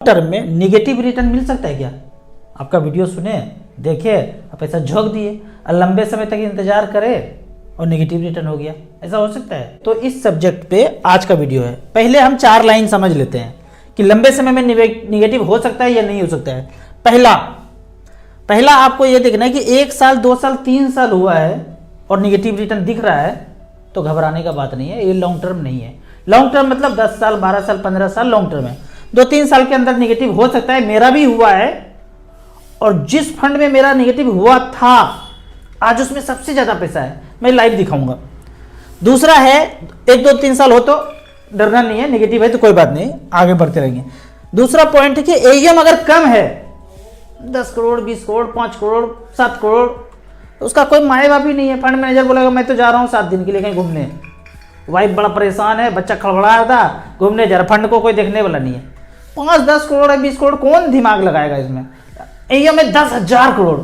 Term में negative return मिल सकता है क्या? आपका वीडियो सुने, देखे, पैसा झोंक दिए और लंबे समय तक इंतजार करे और नेगेटिव रिटर्न हो गया, ऐसा हो सकता है? तो इस सब्जेक्ट पे आज का वीडियो है। पहले हम 4 लाइन समझ लेते हैं कि लंबे समय में निगेटिव हो सकता है या नहीं हो सकता है। पहला आपको ये देखना है कि 1 साल 2 साल 3 साल हुआ है और निगेटिव रिटर्न दिख रहा है तो घबराने का बात नहीं है, ये लॉन्ग टर्म नहीं है। लॉन्ग टर्म मतलब 10 साल 12 साल 15 साल लॉन्ग टर्म है। 2-3 साल के अंदर निगेटिव हो सकता है, मेरा भी हुआ है। और जिस फंड में मेरा निगेटिव हुआ था आज उसमें सबसे ज्यादा पैसा है, मैं लाइव दिखाऊंगा। दूसरा है 1-2-3 साल हो तो डरना नहीं है, निगेटिव है तो कोई बात नहीं, आगे बढ़ते रहेंगे। दूसरा पॉइंट है कि एईएम अगर कम है 10 करोड़ 20 करोड़ 5 करोड़ 7 करोड़ तो उसका कोई माए बाप ही नहीं है। फंड मैनेजर बोलेगा मैं तो जा रहा हूँ 7 दिन के लिए कहीं घूमने, वाइफ बड़ा परेशान है, बच्चा खड़बड़ा रहा था, घूमने जा रहा, फंड को कोई देखने वाला नहीं है। 5-10 करोड़ है 20 करोड़ कौन दिमाग लगाएगा इसमें? एईएम में 10,000 करोड़,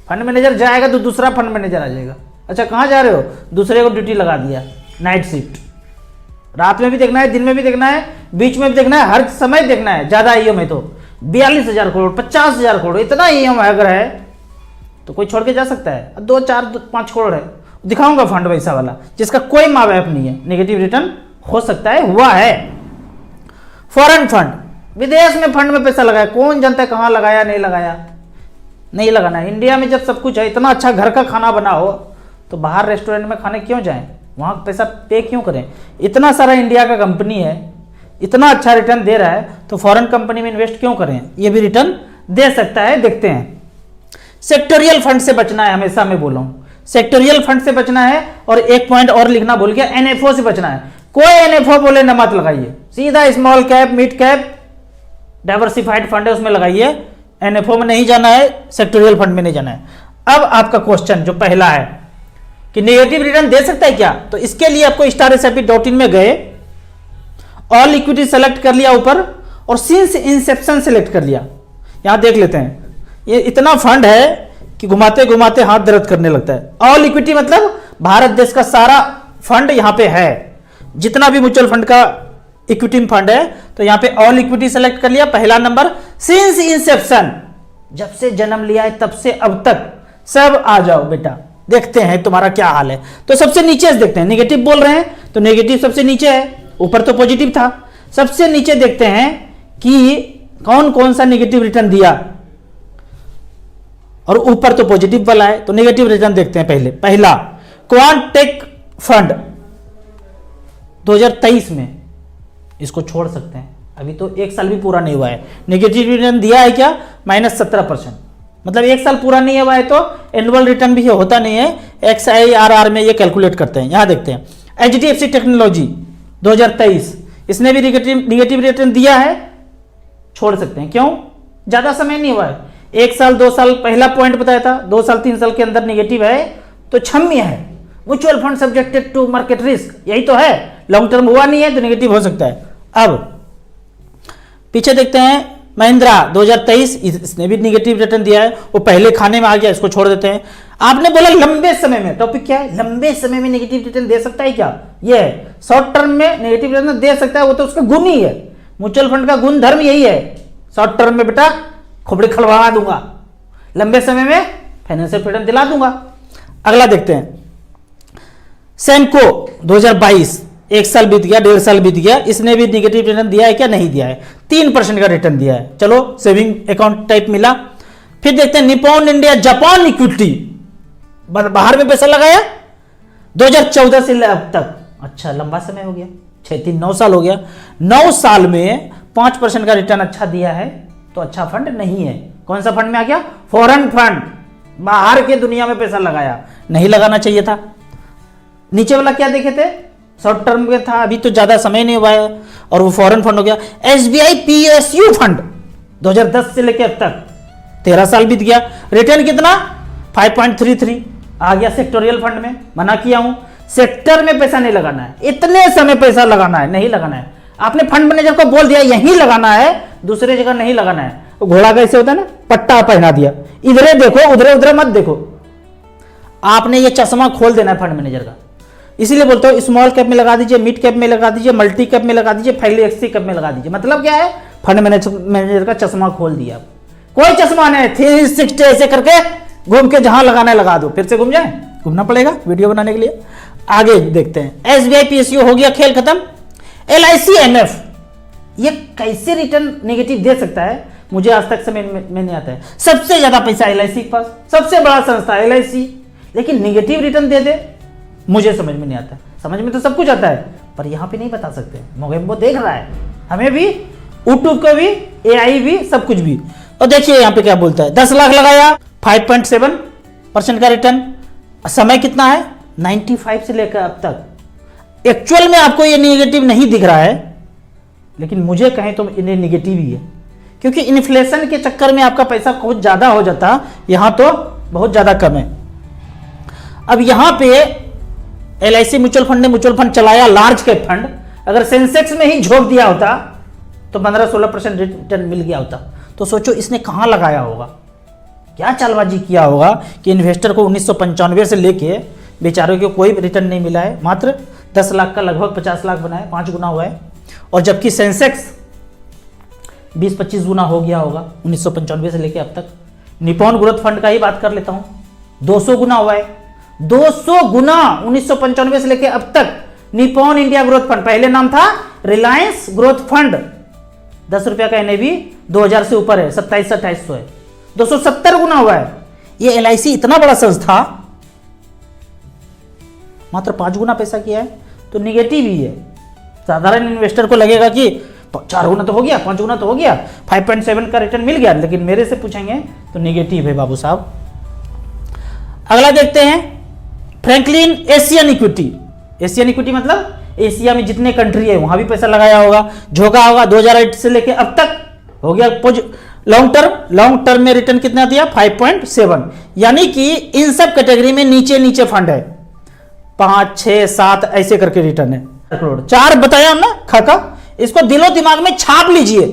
फंड मैनेजर जाएगा तो दूसरा फंड मैनेजर आ जाएगा। अच्छा कहाँ जा रहे हो? दूसरे को ड्यूटी लगा दिया, नाइट शिफ्ट। रात में भी देखना है, दिन में भी देखना है, बीच में भी देखना है, हर समय देखना है। ज्यादा एईएम है तो 42,000 करोड़ 50,000 करोड़ इतना एईएम अगर है तो कोई छोड़ के जा सकता है? 2-4-5 करोड़ है, दिखाऊंगा फंड वैसा वाला जिसका कोई माँ बाप नहीं है, नेगेटिव रिटर्न हो सकता है, हुआ है। फॉरेन फंड, विदेश में फंड में पैसा लगाया, कौन जानता है कहाँ लगाया नहीं लगाया, नहीं लगाना है। इंडिया में जब सब कुछ है, इतना अच्छा घर का खाना बना हो तो बाहर रेस्टोरेंट में खाने क्यों जाएं, वहाँ पैसा पे क्यों करें? इतना सारा इंडिया का कंपनी है, इतना अच्छा रिटर्न दे रहा है तो फॉरेन कंपनी में इन्वेस्ट क्यों करें? ये भी रिटर्न दे सकता है, देखते हैं। सेक्टोरियल फंड से बचना है, हमेशा मैं बोल रहा हूँ सेक्टोरियल फंड से बचना है। और एक पॉइंट और लिखना भूल गया, एनएफओ से बचना है। कोई एनएफओ बोले न मत लगाइए, सीधा small cap mid cap diversified fund है उसमें लगाइए, एनएफओ में नहीं जाना है, सेक्टोरियल फंड में नहीं जाना है। अब आपका क्वेश्चन जो पहला है कि नेगेटिव रिटर्न दे सकता है क्या, तो इसके लिए आपको starSIP.in में गए, ऑल इक्विटी सेलेक्ट कर लिया ऊपर और सिंस इंसेप्शन सेलेक्ट कर लिया। यहां देख लेते हैं, ये इतना फंड है कि घुमाते घुमाते हाथ दर्द करने लगता है। ऑल इक्विटी मतलब भारत देश का सारा फंड यहां पे है, जितना भी म्यूचुअल फंड का इक्विटी फंड है तो यहां पे ऑल इक्विटी सेलेक्ट कर लिया। पहला नंबर सिंस इंसेप्शन, जब से जन्म लिया है तब से अब तक सब आ जाओ बेटा, देखते हैं तुम्हारा क्या हाल है। तो सबसे नीचे से देखते हैं, नेगेटिव बोल रहे हैं तो नेगेटिव सबसे नीचे है, ऊपर तो पॉजिटिव था। सबसे नीचे देखते हैं कि कौन कौन सा नेगेटिव रिटर्न दिया और ऊपर तो पॉजिटिव वाला है, तो नेगेटिव रिटर्न देखते हैं। पहला क्वांटेक फंड 2023 में, इसको छोड़ सकते हैं, अभी तो 1 साल भी पूरा नहीं हुआ है। नेगेटिव रिटर्न दिया है क्या? -17%, मतलब 1 साल पूरा नहीं हुआ है तो एनुअल रिटर्न भी होता नहीं है, XIRR में ये कैलकुलेट करते हैं। यहां देखते हैं HDFC टेक्नोलॉजी 2023, इसने भी निगेटिव रिटर्न दिया है, छोड़ सकते हैं। क्यों? ज्यादा समय नहीं हुआ है, 1 साल 2 साल, पहला पॉइंट बताया था, 2 साल 3 साल के अंदर निगेटिव है तो क्षम्य है। Mutual fund subjected to market risk, यही तो है, लॉन्ग टर्म हुआ नहीं है तो नेगेटिव हो सकता है। अब पीछे देखते हैं महिंद्रा 2023, इसने भी निगेटिव रिटर्न दिया है, वो पहले खाने में आ गया, इसको छोड़ देते हैं। आपने बोला लंबे समय में, टॉपिक क्या है? लंबे समय में नेगेटिव रिटर्न दे सकता है क्या? ये है शॉर्ट टर्म में नेगेटिव रिटर्न दे सकता है, वो तो उसका गुण ही है, म्यूचुअल फंड का गुण धर्म यही है। शॉर्ट टर्म में बेटा खोपड़ी खड़बड़ा दूंगा, लंबे समय में फाइनेंशियल फ्रीडम दिला दूंगा। अगला देखते हैं सेमको 2022, 1 साल बीत गया 1.5 साल बीत गया, इसने भी निगेटिव रिटर्न दिया है क्या? नहीं दिया है, 3% का रिटर्न दिया है। चलो सेविंग अकाउंट टाइप मिला। फिर देखते हैं निप्पॉन इंडिया जापान इक्विटी, बाहर में पैसा लगाया 2014 से अब तक, अच्छा लंबा समय हो गया, 9 साल हो गया। 9 साल में 5% का रिटर्न अच्छा दिया है तो अच्छा फंड नहीं है। कौन सा फंड में आ गया? फॉरेन फंड, बाहर के दुनिया में पैसा लगाया, नहीं लगाना चाहिए था। नीचे वाला क्या देखे थे? शॉर्ट टर्म में था, अभी तो ज्यादा समय नहीं हुआ है और वो फॉरेन फंड हो गया। SBI PSU फंड 2010 से लेकर अब तक 13 साल बीत गया, रिटर्न कितना? 5.33 आ गया। सेक्टोरियल फंड में मना किया हूं, सेक्टर में पैसा नहीं लगाना है, इतने समय पैसा लगाना है, नहीं लगाना है। आपने फंड मैनेजर को बोल दिया यहीं लगाना है, दूसरे जगह नहीं लगाना है। घोड़ा कैसे होता है ना, पट्टा पहना दिया, इधरे देखो उधरे मत देखो। आपने ये चश्मा खोल देना है फंड मैनेजर का, इसीलिए बोलता हूँ स्मॉल कैप में लगा दीजिए, मिड कैप में लगा दीजिए, मल्टी कैप में लगा दीजिए, फ्लेक्सी कैप में लगा दीजिए। मतलब क्या है? फंड मैनेजर का चश्मा खोल दिया। कोई चश्मा नहीं, 360 ऐसे करके घूम के जहां लगाना है लगा दो, फिर से घूम जाए, घूमना पड़ेगा वीडियो बनाने के लिए। आगे देखते हैं, SBI PSU हो गया खेल खत्म। LIC MF ये कैसे रिटर्न नेगेटिव दे सकता है, मुझे आज तक समझ में नहीं आता है। सबसे ज्यादा पैसा LIC के पास, सबसे बड़ा संस्था LIC, लेकिन नेगेटिव रिटर्न दे दे, मुझे समझ में नहीं आता। समझ में तो सब कुछ आता है, पर यहाँ पे नहीं बता सकते। मोगेम्बो देख रहा है, हमें भी, यूट्यूब को भी, AI भी, सब कुछ भी। और देखिए यहाँ पे क्या बोलता है, 10 लाख लगाया, 5.7% का रिटर्न। समय कितना है, 95 से लेकर अब तक। एक्चुअल में आपको ये नेगेटिव नहीं दिख रहा है, लेकिन मुझे कहें तो इन्हें नेगेटिव ही है, क्योंकि इन्फ्लेशन के चक्कर में आपका पैसा कुछ ज्यादा हो जाता, यहां तो बहुत ज्यादा कम है। अब यहां पे LIC म्यूचुअल फंड ने म्यूचुअल फंड चलाया, लार्ज कैप फंड, अगर सेंसेक्स में ही झोंक दिया होता तो 15-16% रिटर्न मिल गया होता। तो सोचो इसने कहां लगाया होगा, क्या चालबाजी किया होगा कि इन्वेस्टर को 1995 से लेके बेचारों को कोई रिटर्न नहीं मिला है। मात्र 10 लाख का लगभग 50 लाख बनाए, 5 गुना हुआ है। और जबकि सेंसेक्स 20-25 गुना हो गया होगा 1995 से लेके अब तक। निपॉन ग्रोथ फंड का ही बात कर लेता हूं, 200 गुना हुआ है, 200 गुना 1995 से लेके अब तक। निपॉन इंडिया ग्रोथ फंड, पहले नाम था रिलायंस ग्रोथ फंड, 10 रुपया का NAV 2000 से ऊपर है, 2700-2800 है, 270 गुना हुआ है। ये LIC इतना बड़ा संस्था मात्र 5 गुना पैसा किया है, तो निगेटिव ही है। साधारण इन्वेस्टर को लगेगा कि 4 गुना तो हो गया, 5 गुना तो हो गया, 5.7 का रिटर्न मिल गया, लेकिन मेरे से पूछेंगे तो निगेटिव है बाबू साहब। अगला देखते हैं, Franklin Asian equity. Asian equity मतलब एशिया में जितने कंट्री है वहां भी पैसा लगाया होगा, झोंका होगा। 2008 से लेके अब तक हो गया लॉन्ग टर्म में रिटर्न कितना दिया, 5.7। यानी कि इन सब कैटेगरी में नीचे नीचे फंड है, 5, 6, 7 ऐसे करके रिटर्न है। करोड़ 4 बताया ना खाका, इसको दिलो दिमाग में छाप लीजिए,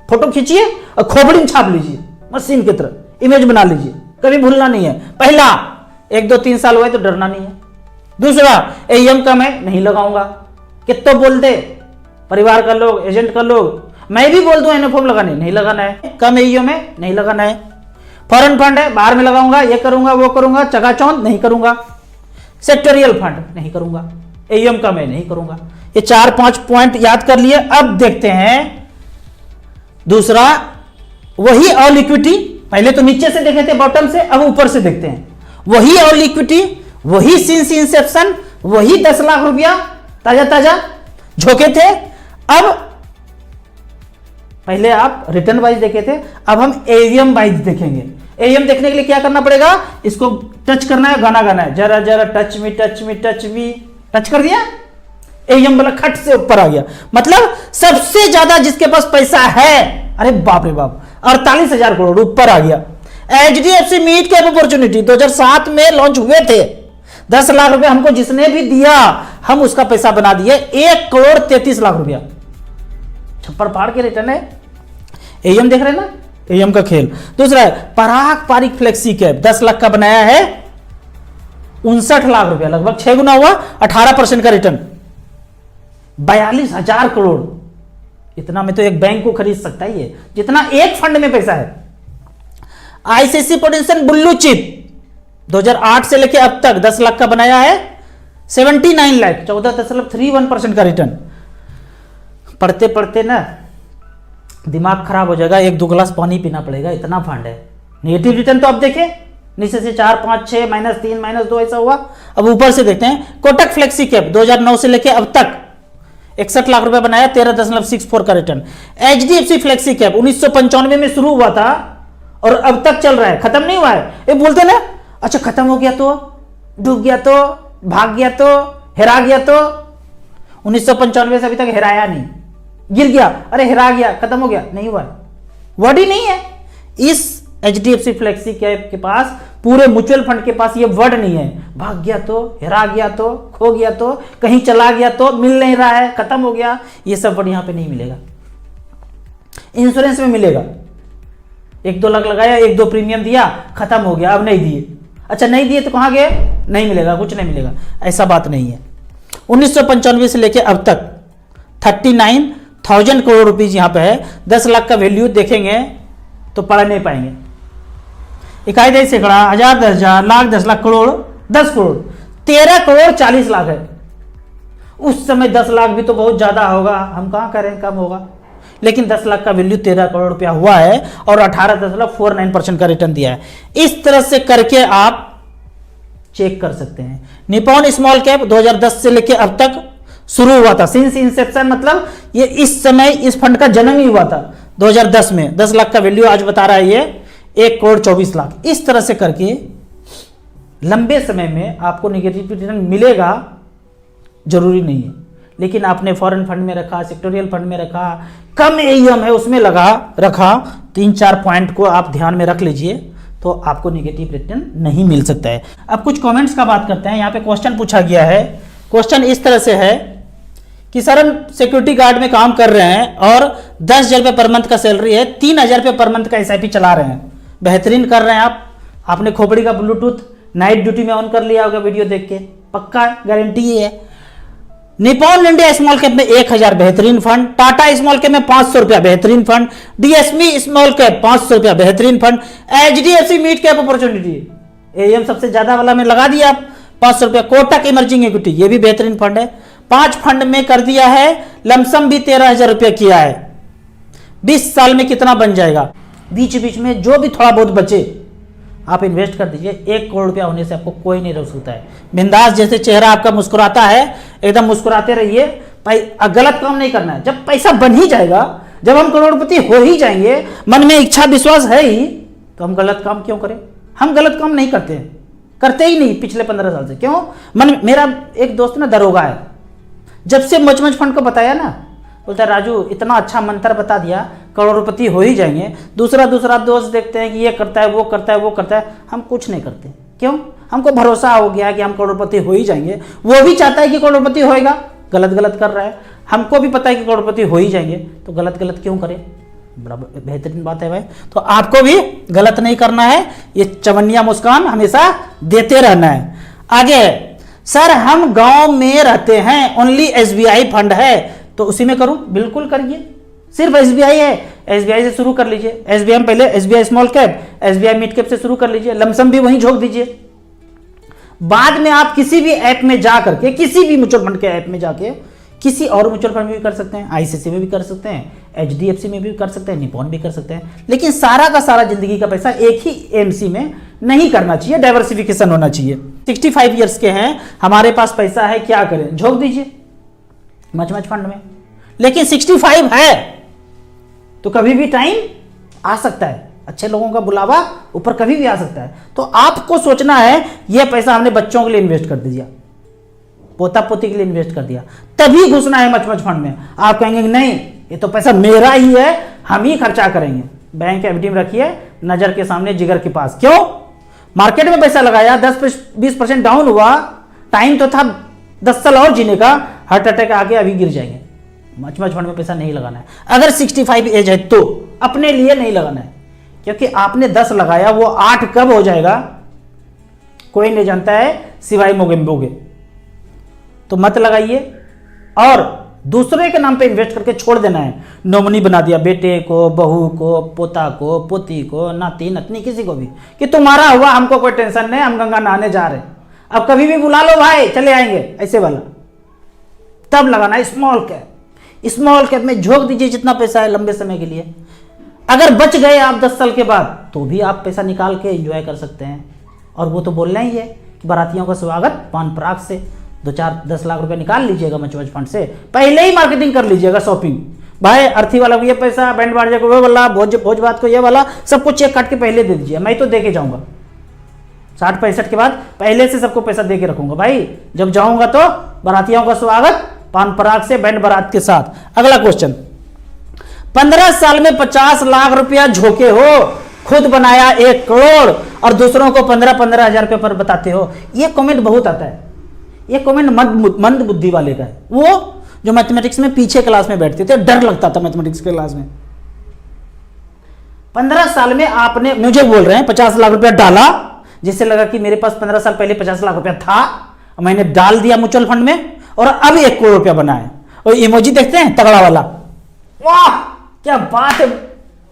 फोटो खींचिए और खोपड़ी में छाप लीजिए, मशीन की तरह इमेज बना लीजिए, कभी भूलना नहीं है। पहला 1, 2, 3 साल हुए तो डरना नहीं है। दूसरा, AUM कम है, नहीं लगाऊंगा। कितो बोल दे परिवार का लोग, एजेंट का लोग, मैं भी बोल दूं NFO लगाने, नहीं लगाना है। कम AUM है, नहीं लगाना है। फॉरेन फंड है, बाहर में लगाऊंगा, ये करूंगा वो करूंगा, चकाचौंध नहीं करूंगा। सेक्टोरियल फंड नहीं करूंगा, AUM कम है, नहीं करूंगा। ये 4-5 पॉइंट याद कर लिए। अब देखते हैं दूसरा, वही ऑल इक्विटी, पहले तो नीचे से देखे थे बॉटम से, अब ऊपर से देखते हैं। वही ऑल इक्विटी, वही सिंस इंसेप्शन, वही 10 लाख रुपया ताजा ताजा झोंके थे। अब पहले आप रिटर्न वाइज देखे थे, अब हम AUM वाइज देखेंगे। AUM देखने के लिए क्या करना पड़ेगा, इसको टच करना है, गाना गाना है, जरा जरा touch me touch me touch me, touch कर दिया, AUM वाला खट से ऊपर आ गया। मतलब सबसे ज्यादा जिसके पास पैसा है, अरे बाप रे बाप, 48,000 करोड़ ऊपर आ गया। HDFC मिड कैप अपॉर्चुनिटी 2007 में लॉन्च हुए थे, 10 लाख रुपए हमको जिसने भी दिया, हम उसका पैसा बना दिए 1,33 लाख रुपया। छप्पर फाड़ के रिटर्न है। AUM देख रहे हैं ना, AUM का खेल। दूसरा है पराग पारिक फ्लेक्सी कैप, 10 लाख का बनाया है, 59 लाख रुपया, लगभग 6 गुना हुआ, 18% का रिटर्न, 42,000 करोड़। इतना में तो एक बैंक को खरीद सकता है ये, जितना एक फंड में पैसा है। ICICI प्रोडेंशियल बुल्लू चिप 2008 से लेके अब तक 10 लाख का बनाया है, 79 लाख, 14.31% का रिटर्न। पढ़ते पढ़ते ना दिमाग खराब हो जाएगा, 1-2 गिलास पानी पीना पड़ेगा, इतना फंड है। नेगेटिव रिटर्न तो अब देखें, नीचे से 4, 5, 6, -3, -2 ऐसा हुआ। अब ऊपर से देखते हैं, कोटक फ्लेक्सी कैप 2009 से लेके अब तक 61 लाख रुपए बनाया, 13.64 का रिटर्न। HDFC फ्लेक्सी कैप 1995 में शुरू हुआ था और अब तक चल रहा है, खत्म नहीं हुआ है। ये बोलते ना, अच्छा खत्म हो गया तो, डूब गया तो, भाग गया तो, हेरा गया तो। 1995 से अभी तक हेराया नहीं, गिर गया, अरे हेरा गया, खत्म हो गया, नहीं हुआ है, वर्ड ही नहीं है। इस HDFC फ्लेक्सी कैप के पास, पूरे म्यूचुअल फंड के पास ये वर्ड नहीं है। भाग गया तो, हेरा गया तो, खो गया तो, कहीं चला गया तो, मिल नहीं रहा है, खत्म हो गया, ये सब वर्ड यहां पे नहीं मिलेगा। इंश्योरेंस में मिलेगा, 1-2 लाख लगाया, 1-2 प्रीमियम दिया, खत्म हो गया, अब नहीं दिए, अच्छा नहीं दिए तो कहां गए, नहीं मिलेगा, कुछ नहीं मिलेगा, ऐसा बात नहीं है। 1995 से लेकर अब तक 39 1000 करोड़ रुपीज यहाँ पे है, 10 लाख का वैल्यू देखेंगे तो पढ़ नहीं पाएंगे। इकाई दही सैकड़ा, हजार, 10,000, लाख, 10 लाख, करोड़, 10 करोड़, 13 करोड़ 40 लाख है। उस समय 10 लाख भी तो बहुत ज्यादा होगा, हम कहाँ करें, कम होगा, लेकिन 10 लाख का वैल्यू 13 करोड़ रुपया हुआ है और 18.49% का रिटर्न दिया है। इस तरह से करके आप चेक कर सकते हैं। निप्पॉन स्मॉल कैप 2010 से लेकर अब तक शुरू हुआ था, सिंस इंसेप्शन, मतलब ये इस समय इस फंड का जन्म ही हुआ था 2010 में। 10 लाख का वैल्यू आज बता रहा है ये 1 करोड़ 24 लाख। इस तरह से करके लंबे समय में आपको नेगेटिव रिटर्न मिलेगा जरूरी नहीं है, लेकिन आपने फॉरेन फंड में रखा, सेक्टोरियल फंड में रखा, कम एईएम है उसमें रखा, 3-4 पॉइंट को आप ध्यान में रख लीजिए तो आपको नेगेटिव रिटर्न नहीं मिल सकता है। अब कुछ कमेंट्स का बात करते हैं। यहाँ पे क्वेश्चन पूछा गया है, क्वेश्चन इस तरह से है कि सर हम सिक्योरिटी गार्ड में काम कर रहे हैं और 10,000 रुपये पर मंथ का सैलरी है, 3,000 रुपये पर मंथ का एसआईपी चला रहे हैं, बेहतरीन कर रहे हैं आप। आपने खोपड़ी का ब्लूटूथ नाइट ड्यूटी में ऑन कर लिया होगा वीडियो देख के, पक्का गारंटी ही है। निप्पॉन इंडिया स्मॉल कैप में 1,000 बेहतरीन फंड, टाटा स्मॉल कैप में 500 रुपया बेहतरीन फंड, डीएसपी स्मॉल कैप 500 रुपया बेहतरीन fund, HDFC mid cap opportunity am सबसे ज्यादा वाला में लगा दिया आप 500 रुपया, कोटक इमर्जिंग इक्विटी ये भी बेहतरीन फंड है, 5 फंड में कर दिया है, लमसम भी 13,000 रुपया किया है। 20 साल में कितना बन जाएगा? बीच बीच में जो भी थोड़ा बहुत बचे आप इन्वेस्ट कर दीजिए। 1 करोड़ रुपया होने से आपको कोई नहीं रोक सकता है। बिंदास जैसे चेहरा आपका मुस्कुराता है, एकदम मुस्कुराते रहिए, गलत काम नहीं करना है। जब पैसा बन ही जाएगा, जब हम करोड़पति हो ही जाएंगे, मन में इच्छा विश्वास है ही, तो हम गलत काम क्यों करें? हम गलत काम नहीं करते हैं, करते ही नहीं पिछले 15 साल से। क्यों? मेरा एक दोस्त ना दरोगा है, जब से मच फंड को बताया ना, बोलता है राजू इतना अच्छा मंत्र बता दिया, करोड़पति हो ही जाएंगे। दूसरा दोस्त देखते हैं कि ये करता है, वो करता है, वो करता है, हम कुछ नहीं करते। क्यों? हमको भरोसा हो गया कि हम करोड़पति हो ही जाएंगे। वो भी चाहता है कि करोड़पति होएगा, गलत कर रहा है। हमको भी पता है कि करोड़पति हो ही जाएंगे, तो गलत क्यों करें? बड़ा बेहतरीन बात है भाई। तो आपको भी गलत नहीं करना है, ये चवन्निया मुस्कान हमेशा देते रहना है। आगे, सर हम गांव में रहते हैं, ओनली एसबीआई फंड है, तो उसी में करूं? बिल्कुल करिए, सिर्फ एसबीआई है, एसबीआई से शुरू कर लीजिए। एसबीआई में पहले SBI small cap, SBI mid cap से शुरू कर लीजिए, लमसम भी वहीं झोंक दीजिए। बाद में आप किसी भी ऐप में जा करके, किसी भी म्यूचुअल फंड के ऐप में जाके किसी और म्यूचुअल फंड में भी कर सकते हैं, आईसीसी में भी कर सकते हैं, एचडीएफसी में भी कर सकते हैं, निप्पॉन भी कर सकते हैं। लेकिन सारा का सारा जिंदगी का पैसा एक ही एमसी में नहीं करना चाहिए, डाइवर्सिफिकेशन होना चाहिए। 65 ईयर्स के हैं, हमारे पास पैसा है, क्या करें? झोंक दीजिए मच फंड में। लेकिन 65 है तो कभी भी टाइम आ सकता है, अच्छे लोगों का बुलावा ऊपर कभी भी आ सकता है। तो आपको सोचना है यह पैसा हमने बच्चों के लिए इन्वेस्ट कर दिया, पोता पोती के लिए इन्वेस्ट कर दिया, तभी घुसना है मच फंड में। आप कहेंगे नहीं ये तो पैसा मेरा ही है, हम ही खर्चा करेंगे। बैंक एफडी में रखिए, नजर के सामने जिगर के पास। क्यों? मार्केट में पैसा लगाया, 10-20% डाउन हुआ, टाइम तो था 10 साल और जीने का, हार्ट अटैक आके अभी गिर जाएंगे। मच फंड में पैसा नहीं लगाना है। अगर 65 एज है तो अपने लिए नहीं लगाना है, क्योंकि आपने 10 लगाया, वो 8 कब हो जाएगा कोई नहीं जानता है सिवाय मोगे। तो मत लगाइए और दूसरे के नाम पे इन्वेस्ट करके छोड़ देना है। नॉमिनी बना दिया बेटे को, बहू को, पोता को, पोती को, नाती नतनी, किसी को भी, कि तुम्हारा हुआ, हमको कोई टेंशन नहीं, हम गंगा नहाने जा रहे हैं, अब कभी भी बुला लो भाई चले आएंगे, ऐसे वाला। तब लगाना है स्मॉल कैप। स्मॉल कैप में झोंक दीजिए जितना पैसा है लंबे समय के लिए। अगर बच गए आप 10 साल के बाद तो भी आप पैसा निकाल के एंजॉय कर सकते हैं। और वो तो बोलना ही है कि बारातियों का स्वागत पान पराग से 2-4-10 लाख रुपए निकाल लीजिएगा मच फंड से, पहले ही मार्केटिंग कर लीजिएगा, शॉपिंग भाई, अर्थी वाला को ये पैसा, बैंड बाजा को वो वाला, भोज भात को ये वाला, सबको चेक काट के पहले दे दीजिए। मैं तो दे के जाऊंगा 60-65 के बाद, पहले से सबको पैसा दे के रखूंगा भाई, जब जाऊंगा तो बारातियों का स्वागत पान पराग से, बैंड बारात के साथ। अगला क्वेश्चन, 15 साल में 50 लाख रुपया झोंके हो, खुद बनाया 1 करोड़ और दूसरों को 15-15 हजार रुपये पर बताते हो। ये कमेंट बहुत आता है, ये कमेंट मंद बुद्धि वाले का है, वो जो मैथमेटिक्स में पीछे क्लास में बैठते थे, डर लगता था मैथमेटिक्स के क्लास में। 15 साल में आपने, मुझे बोल रहे हैं 50 लाख रुपया डाला, जिससे लगा कि मेरे पास 15 साल पहले 50 लाख रुपया था, मैंने डाल दिया म्यूचुअल फंड में और अब 1 करोड़ रुपया बना है। और इमोजी देखते हैं तगड़ा वाला, वाह क्या बात है।